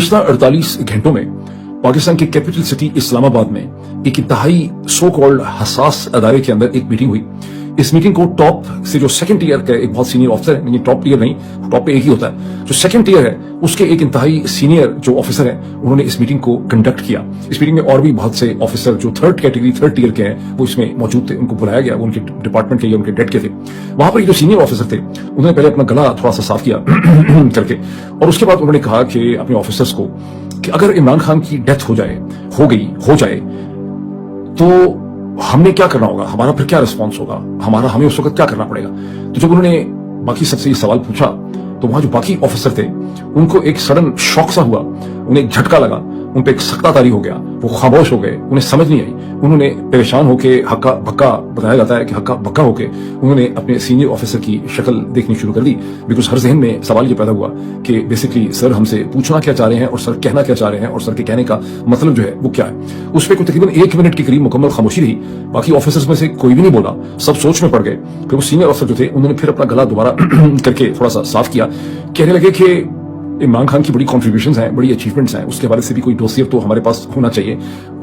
पिछला 48 घंटों में पाकिस्तान की कैपिटल सिटी इस्लामाबाद में एक इंतहाई सो कॉल्ड हसास अदारे के अंदर एक मीटिंग हुई। इस मीटिंग को टॉप से जो सेकंड टीयर का एक बहुत सीनियर ऑफिसर है, टॉप टीयर नहीं, टॉप पे एक ही होता है, जो सेकंड टीयर है उसके एक इंतहाई सीनियर जो ऑफिसर है उन्होंने इस मीटिंग को कंडक्ट किया। इस मीटिंग में और भी बहुत से ऑफिसर जो थर्ड कैटेगरी थर्ड टीयर के हैं वो इसमें मौजूद थे, उनको बुलाया गया, वो उनके डिपार्टमेंट के या उनके डेट के थे। वहां पर जो सीनियर ऑफिसर थे उन्होंने पहले अपना गला थोड़ा सा साफ किया करके, और उसके बाद उन्होंने कहा कि अपने ऑफिसर्स को कि अगर इमरान खान की डेथ हो जाए तो हमने क्या करना होगा, हमारा फिर क्या रिस्पॉन्स होगा, हमें उस वक्त क्या करना पड़ेगा। तो जब उन्होंने बाकी सबसे ये सवाल पूछा तो वहां जो बाकी ऑफिसर थे उनको एक सडन शॉक सा हुआ, उन्हें एक झटका लगा, उन पे एक सख्ता तारी हो गया, वो खामोश हो गए, उन्हें समझ नहीं आई। उन्होंने परेशान होके हक्का बक्का, बताया जाता है कि हक्का बक्का होके उन्होंने अपने सीनियर ऑफिसर की शक्ल देखनी शुरू कर दी। बिकॉज हर जहन में सवाल ये पैदा हुआ कि बेसिकली सर हमसे पूछना क्या चाह रहे हैं और सर कहना क्या चाह रहे हैं और सर के कहने का मतलब जो है वो क्या है। उस पर तकरीबन 1 मिनट के करीब मुकम्मल खामोशी रही। बाकी ऑफिसर्स में से कोई भी नहीं बोला, सब सोच में पड़ गए। फिर वो सीनियर ऑफिसर जो थे उन्होंने फिर अपना गला दोबारा करके थोड़ा सा साफ किया, कहने लगे कि इमरान खान की बड़ी कॉन्ट्रीब्यूशंस हैं, बड़ी अचीवमेंट्स हैं, उसके बारे से भी कोई डोसियर तो हमारे पास होना चाहिए।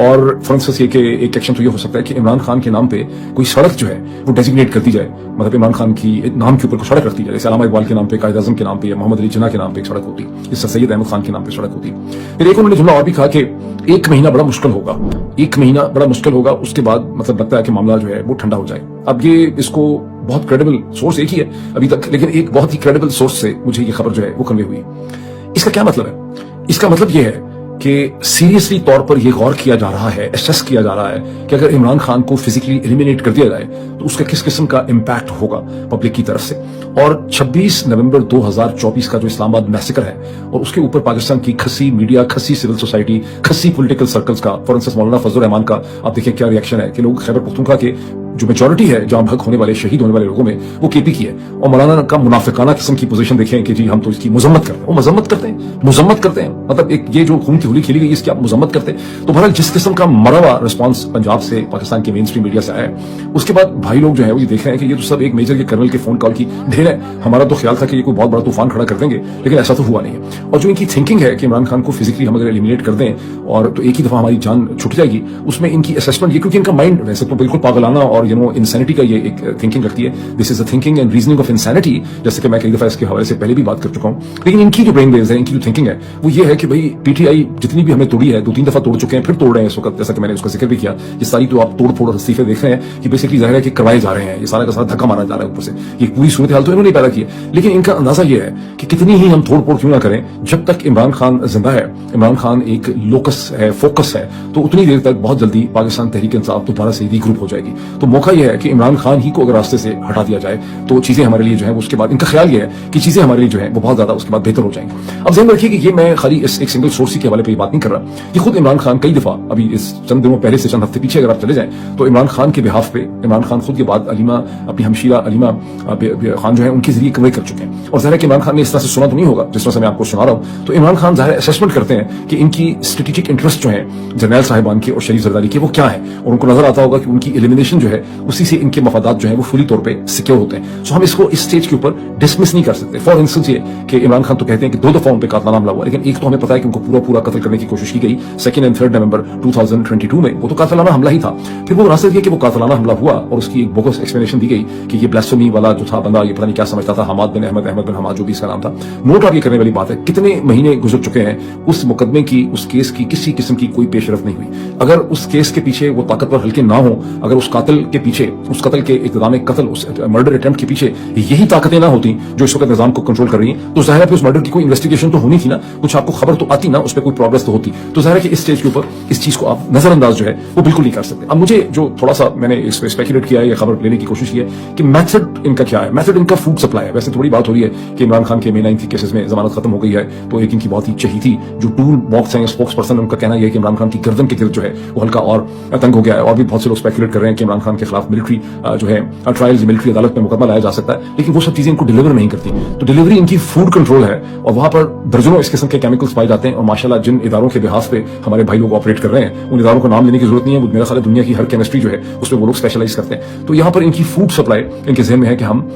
और फॉर इंस्टेंस ये कि एक एक्शन तो ये हो सकता है कि इमरान खान के नाम पे कोई सड़क जो है वो डेजिग्नेट कर दी जाए, मतलब इमरान खान की नाम के ऊपर कोई सड़क रख दी जाए। जैसे अलामा इकबाल के नाम पे, कायद आज़म के नाम पे या मोहम्मद अली जिन्ना के नाम पे एक सड़क होती, इससे सैयद अहमद खान के नाम पे सड़क होती। फिर एक उन्होंने जुमला और भी कहा कि 1 महीना बड़ा मुश्किल होगा, 1 महीना बड़ा मुश्किल होगा, उसके बाद मतलब लगता है कि मामला जो है वो ठंडा हो जाए। अब ये इसको बहुत क्रेडिबल सोर्स एक ही है अभी तक, लेकिन एक बहुत ही क्रेडिबल सोर्स से मुझे ये खबर जो है वो कन्वे हुई। इसका क्या मतलब है? इसका मतलब यह है कि सीरियसली तौर पर यह गौर किया जा रहा है, एसेस किया जा रहा है कि अगर इमरान खान को फिजिकली एलिमिनेट कर दिया जाए तो उसका किस किस्म का इंपैक्ट होगा पब्लिक की तरफ से। और 26 नवंबर 2024 का जो इस्लामाबाद मैसेकर है और उसके ऊपर पाकिस्तान की खसी मीडिया, खसी सिविल सोसाइटी, खसी पॉलिटिकल सर्कल्स का, फॉर इंस्टेंस मौलाना फजल रहमान का आप देखिए क्या रिएक्शन है कि लोग खैबर पख्तूनख्वा के जो मेजॉरिटी है जहां भग होने वाले, शहीद होने वाले लोगों में वो केपी की है, और मौलाना का मुनाफिकाना किस्म की पोजीशन देखें कि जी हम तो इसकी मजम्मत करते हैं। वो मजम्मत करते हैं, मतलब एक ये जो खून की होली खेली गई इसकी आप मजम्मत करते हैं। तो बहरहाल जिस किस्म का मरा हुआ रिस्पॉन्स पंजाब से, पाकिस्तान के मेन स्ट्रीम मीडिया से आया है, उसके बाद भाई लोग जो है वो ये देख रहे हैं कि ये तो सब एक मेजर के कर्नल के फोन कॉल की ढेर है। हमारा तो ख्याल था कि ये कोई बहुत बड़ा तूफान खड़ा कर देंगे, लेकिन ऐसा तो हुआ नहीं है। और जो इनकी थिंकिंग है कि इमरान खान को फिजिकली हम अगर एलिमिनेट कर दें और तो एक ही दफा हमारी जान छुट जाएगी, उसमें इनकी असेसमेंट ये, क्योंकि इनका माइंड वैसे तो बिल्कुल पागलाना और इंसैनिटी का ये एक थिंकिंग रखती है। This is a thinking and reasoning of insanity, जैसे कि मैं कई दफा इसके हवाले से पहले भी बात कर चुका हूं। लेकिन इनकी जो ब्रेन वेव्स है, इनकी जो थिंकिंग है वो ये है कि भाई पीटीआई जितनी भी हमने तोड़ी है, 2-3 दफा तोड़ चुके हैं, फिर तोड़ रहे हैं इस वक्त, जैसा कि मैंने उसका जिक्र भी किया। ये सारी तो आप तोड़ फोड़ और इस्तीफे देख रहे हैं कि बेसिकली जाहिर है कि करवाए जा रहे हैं, ये सारा का सारा धक्का मारा जा रहा है ऊपर से। ये पूरी सूरत हाल तो इन्होंने पैदा की है, लेकिन इनका अंदाजा ये है कि कितनी ही हम तोड़ फोड़ क्यों ना करें, जब तक इमरान खान जिंदा है, इमरान खान एक लोकस है, फोकस है, तो उतनी देर तक बहुत जल्दी पाकिस्तान तहरीक इंसाफ दोबारा से रीग्रुप हो जाएगी। तो मौका यह है कि इमरान खान ही को अगर रास्ते से हटा दिया जाए तो चीजें हमारे लिए जो है उसके बाद, इनका ख्याल ये है कि चीजें हमारे लिए जो है वो बहुत ज्यादा उसके बाद बेहतर हो जाएंगी। अब ध्यान रखिए कि ये मैं खाली इस एक सिंगल सोर्स के हवाले पे बात नहीं कर रहा, ये खुद इमरान खान कई दफा अभी इस चंद दिनों पहले से, चंद हफ्ते पीछे अगर आप चले जाएं तो इमरान खान के बिहाफ पे इमरान खान खुद के बाद अलीमा, अपनी हमशीरा अलीमा खान जो है उनके जरिए कवर कर चुके हैं। और जाहिर है कि इमरान खान ने इस तरह से सुना तो नहीं होगा जिस तरह से मैं आपको सुना रहा हूं। तो इमरान खान जाहिर असेसमेंट करते हैं कि इनकी स्ट्रेटेजिक इंटरेस्ट जो है जरनैल साहिबान के और शरीफ जरदारी के वो क्या है, और उनको नजर आता होगा कि उनकी एलिमिनेशन जो है उसी से इनके मफादात जो है वो फुली तौर पर सिक्योर होते हैं। सो हम इसको इस स्टेज के ऊपर डिसमिस नहीं कर सकते। फॉर इंस्टेंस ये कि इमरान खान तो कहते हैं कि 2 दफा उन पे कातलाना हमला हुआ, लेकिन एक तो हमें पता है कि उनको पूरा कत्ल करने की कोशिश की गई 2 और 3 नवंबर 2022 में, वो तो कातलाना हमला ही था। फिर वो रास्ते दिया कि वो कातलाना हमला हुआ और उसकी एक बोगस एक्सप्लेनेशन दी गई कि ये ब्लास्फेमी वाला जो था बंदा, ये पता नहीं क्या समझता था, हमाद बिन हमाद जो भी इसका नाम था। नोट आप ये करने वाली बात है, कितने महीने गुजर चुके हैं, उस मुकदमे की, उस केस की किसी किस्म की कोई पेशरफ नहीं हुई। अगर उस केस के पीछे वो ताकतवर हल्के ना हो, अगर उस कातिल के पीछे, उस कत्ल के इक़्तिदाम कत्ल, उस मर्डर अटेम्प्ट के पीछे यही ताकतें ना होती जो इस वक्त निजाम को कंट्रोल कर रही हैं, तो जाहिर है उस मर्डर की कोई इन्वेस्टिगेशन तो होनी थी ना, कुछ आपको खबर तो आती ना, उस पर कोई प्रोग्रेस तो होती। तो जाहिर है कि इस स्टेज के ऊपर इस चीज को आप नजरअंदाज जो है वो बिल्कुल नहीं कर सकते। अब मुझे जो थोड़ा सा मैंने इस पर स्पेकुलेट किया है या खबर लेने की कोशिश की है कि मेथड इनका क्या है। मेथड इनका फूड सप्लाई है। वैसे थोड़ी बात हो रही है कि इमरान खान के मेन 9 केसेस में जमानत खत्म हो गई है, तो एक इनकी बहुत ही चहीती जो टूल बॉक्स है, स्पोक्स पर्सन, उनका कहना यह है कि इमरान खान की गर्दन के गिर्द जो है वो हल्का और तंग हो गया है। और भी बहुत से लोग स्पेकुलेट कर रहे हैं कि इमरान खान के खिलाफ मिलिट्री जो है ट्रायल्स मिलिट्री अदालत में मुकदमा लाया जा सकता है, लेकिन वो सब चीजें इनको डिलीवर नहीं करती। तो डिलीवरी इनकी फूड कंट्रोल है और वहां पर दर्जनों इस किस्म के केमिकल्स पाए जाते हैं। और माशाल्लाह जिन इदारों के बिहाफ पे हमारे भाई लोग ऑपरेट कर रहे हैं, उन इदारों को नाम लेने की जरूरत नहीं है, मेरा ख्याल है दुनिया की हर केमिस्ट्री जो है उसमें वो लोग स्पेशलाइज करते हैं। तो यहाँ पर इनकी फूड सप्लाई इनके ज़हन में है कि हम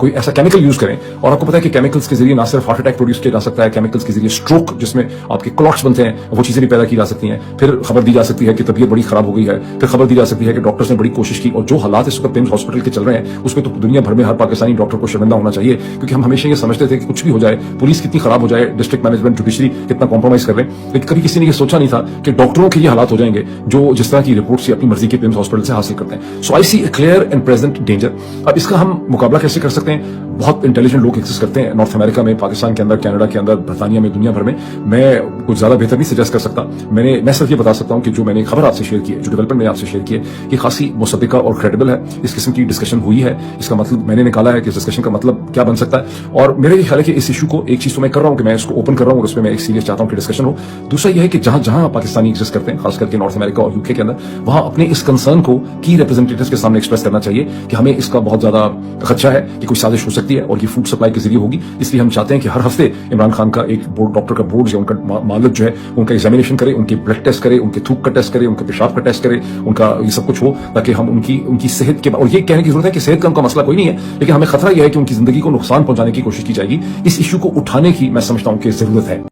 कोई ऐसा केमिकल यूज करें। और आपको पता है कि केमिकल्स के जरिए ना सिर्फ हार्ट अटैक प्रोड्यूस किया जा सकता है, केमिकल्स के जरिए स्ट्रोक जिसमें आपके क्लॉट्स बनते हैं वो चीजें भी पैदा की जा सकती हैं। फिर खबर दी जा सकती है कि तबीयत बड़ी खराब हो गई है, फिर खबर दी जा सकती है कि डॉक्टर्स ने बड़ी कोशिश की। और जो हालात इस वक्त एम्स हॉस्पिटल के चल रहे हैं उसमें तो दुनिया भर में हर पाकिस्तानी डॉक्टर को शर्मिंदा होना चाहिए, क्योंकि हम हमेशा ये समझते थे कि कुछ भी हो जाए, पुलिस कितनी खराब हो जाए, डिस्ट्रिक्ट मैनेजमेंट जुडिशरी कितना कॉम्प्रोमाइज कर रहे हैं, लेकिन कभी किसी ने ये सोचा नहीं था कि डॉक्टरों के ये हालात हो जाएंगे जो जिस तरह की रिपोर्ट से अपनी मर्जी के एम्स हॉस्पिटल से हासिल करते हैं। सो आई सी ए क्लियर एंड प्रेजेंट डेंजर। अब इसका हम मुकाबला कैसे कर सकते हैं? बहुत इंटेलिजेंट लोग एग्जिस्ट करते हैं नॉर्थ अमेरिका में, पाकिस्तान के अंदर, कनाडा के अंदर, बर्तानिया में, दुनिया भर में। मैं कुछ ज्यादा बेहतर नहीं सजेस्ट कर सकता। मैं सिर्फ ये बता सकता हूं कि जो मैंने खबर आपसे शेयर की है, जो डेवलपमेंट मैंने आपसे शेयर की है, ये खासी मुसद्दिका और क्रेडिबल है। इस किस्म की डिस्कशन हुई है, इसका मतलब मैंने निकाला है कि इस डिस्कशन का मतलब क्या बन सकता है। और मेरा ये ख्याल है कि इस इशू को, एक चीज तो मैं कर रहा हूं कि मैं इसको ओपन कर रहा हूं और उसमें मैं एक सीरियस चाहता हूं कि डिस्कशन हो। दूसरा यह है कि जहां जहां पाकिस्तानी एग्जिस्ट करते हैं, खास करके नॉर्थ अमेरिका और यूके के अंदर, वहां अपने इस कंसर्न को की रिप्रेजेंटेटिव्स के सामने एक्सप्रेस करना चाहिए कि हमें इसका बहुत ज्यादा खदशा है कि कोई साजिश हो सकती है और ये फूड सप्लाई के जरिए होगी। इसलिए हम चाहते हैं कि हर हफ्ते इमरान खान का एक बोर्ड, डॉक्टर का बोर्ड या उनका मालिक जो है उनका एग्जामिनेशन करे, उनके ब्लड टेस्ट करे, उनके थूक का टेस्ट करे, उनके पेशाब का टेस्ट करे, उनका ये सब कुछ हो, ताकि हम उनकी सेहत के, और ये कहने की जरूरत है कि सेहत का उनका मसला कोई नहीं है, लेकिन हमें खतरा यह है कि उनकी जिंदगी को नुकसान पहुंचाने की कोशिश की जाएगी। इस इशू को उठाने की मैं समझता हूं कि जरूरत है।